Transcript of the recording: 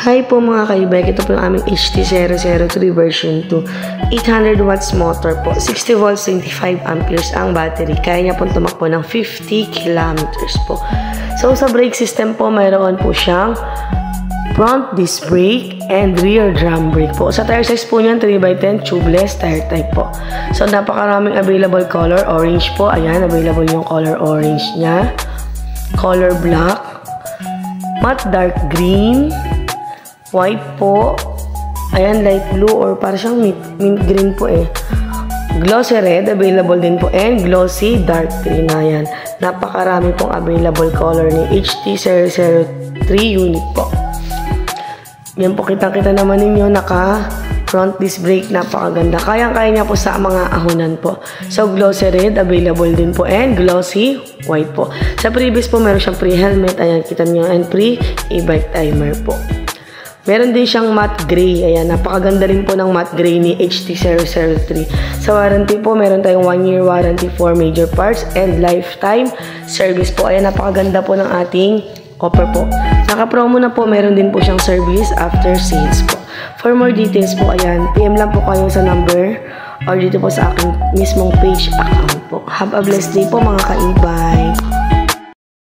Hi po mga kaibay, ito po yung aming HT003 version 2. 800 watts motor po, 60 volts, 25 amperes ang battery. Kaya niya po tumakbo ng 50 kilometers po. So sa brake system po, mayroon po siyang front disc brake and rear drum brake po. Sa tire size po niyan, 3x10 tubeless tire type po. So napakaraming available color, orange po. Ayan, available yung color orange niya. Color black, matte dark green, white po, ayan, light blue or para siyang mint green po eh. Glossy red, available din po, and glossy dark green. Ayan, napakarami pong available color ni HT003 unit po. Yan po, kitang-kita naman ninyo, naka front disc brake, napakaganda. Kayang-kaya niya po sa mga ahonan po. So, glossy red, available din po, and glossy white po. Sa previous po, meron siyang pre-helmet, ayan, kita niyo, and pre-e-bike timer po. Meron din siyang matte gray. Ayan, napakaganda rin po ng matte gray ni HT003. Sa warranty po, meron tayong 1-year warranty for major parts and lifetime service po. Ayan, napakaganda po ng ating offer po. Naka-promo na po, meron din po siyang service after sales po. For more details po, ayan, PM lang po kayo sa number or dito po sa aking mismong page account po. Have a blessed day po mga kaibay.